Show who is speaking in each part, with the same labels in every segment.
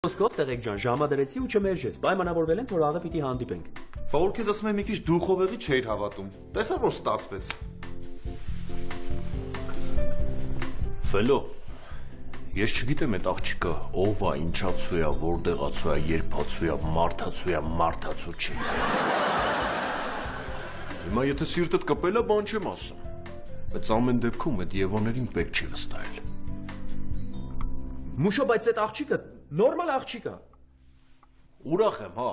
Speaker 1: Ոսկով Տեղեկ ջան, ժամադրեցի ու չմերժեց, պայմանավորվել են, որ աղը պիտի հանդիպենք։
Speaker 2: Բա որ քեզ ասում եմ մի քիչ դուխովեղի չէիր հավատում։ Տեսա որ ստացվեց։
Speaker 3: Ֆելո, ես չգիտեմ այդ աղջիկը ով է, ինչացու է, որտեղացու է, երբացու է, մարդացու չի։ Հիմա եթե սիրտդ կպել է, բան չեմ ասում։ Բայց ամեն դեպքում այդ Եվաներին պետք չի վստահել։
Speaker 1: Մուշո, բայց այդ աղջիկը նորմալ աղջիկ է։
Speaker 3: Ուրախ եմ, հա,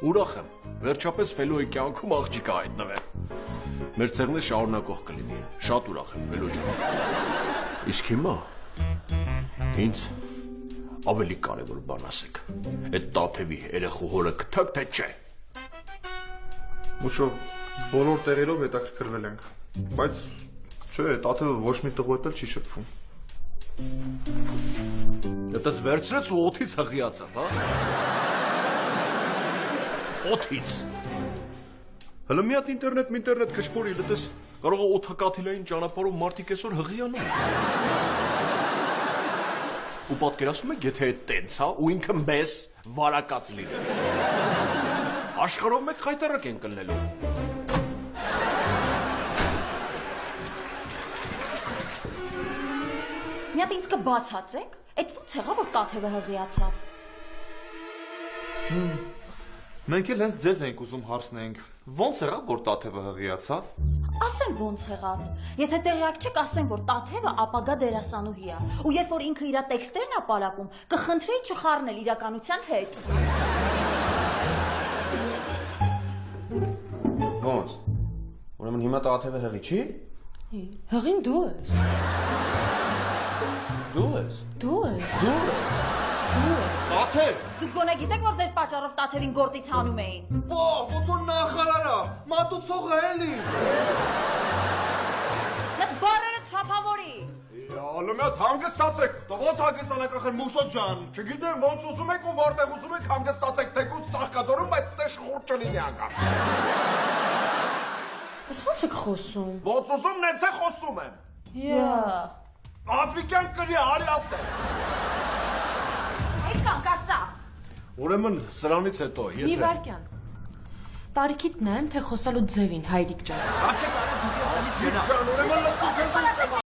Speaker 3: ուրախ եմ։ Վերջապես Ֆելոյի կյանքում աղջիկ է հայտնվել։ Մեր ցեղն շարունակող կլինի։ Շատ ուրախ եմ Ֆելո ջան։ Իսկ հիմա ինձ ավելի կարևոր բան ասեք։ Այդ Տաթևի երեխու հորը կթակ թե չէ։
Speaker 2: Մուշո, բոլոր տեղերով հետաքրքրվել ենք, բայց չէ, Տաթևը ոչ մի տղու հետ չի շփվում։
Speaker 3: Դες վերցրեց ու օթից հղիացավ, հա։ Օթից։ Հələ մի հատ ինտերնետ քշփորի, դες կարող է օթակաթիլային ճանապարհով մարդիկ այսօր հղիանում։ Ու պատկերացնում եք, եթե այդ տենց, հա, ու ինքը մեզ վարակած լինի։ Աշխարհով մեկ խայտարակ են կլնելու։
Speaker 4: Մի հատ ինձ կբացատրեք, այդ ո՞նց եղավ, որ Տաթևը հղիացավ։
Speaker 2: Մենք էլ հենց ձեզ ենք ուզում հարցնենք, ո՞նց եղավ, որ Տաթևը հղիացավ։
Speaker 4: Ասեմ ոնց եղավ։ Եթե տեղյակ չեք, ասեմ, որ Տաթևը ապագա դերասանուհի է, ու երբ որ ինքը իր տեքստերն է պարապում, կխնդրեի չխառնել իրականության հետ։
Speaker 5: Ոնց։ Ուրեմն հիմա Տաթևը հղի չի։
Speaker 6: Հղին դու ես։
Speaker 5: Դու ես։
Speaker 6: Դու ես։
Speaker 2: Տաթև։
Speaker 4: Դուք գոնե գիտեք, որ ձեր պատճառով Տաթևին գործից հանում էին։
Speaker 2: Ո՞ց որ նախարարա, մատուցողը էլի։
Speaker 4: Նա բարերը չափավորի։
Speaker 2: Ալո մի հատ հանգստացեք, դա ո՞նց հանգստանեք ախր Մուշո ջան։ Չգիտեմ ո՞նց ուզում եք ու որտեղ ուզում եք հանգստացեք, թեկուզ ծաղկաձորում, բայց ստե շղուրդ չլինի անգամ։
Speaker 6: Ես ո՞նց եք խոսում։
Speaker 2: Ոնց ուզում նենց է խոսում եմ։
Speaker 6: Յա։
Speaker 2: Աֆրիկյան կրի արի ասել։
Speaker 4: Այդքան կասա։
Speaker 3: Ուրեմն սրանից հետո,
Speaker 6: Մի
Speaker 3: եթե
Speaker 6: վարքյան։ Տարիքիդ նայեմ, թե խոսալու ձևին, հայրիկ ջան։
Speaker 2: Ջան, ուրեմն լսում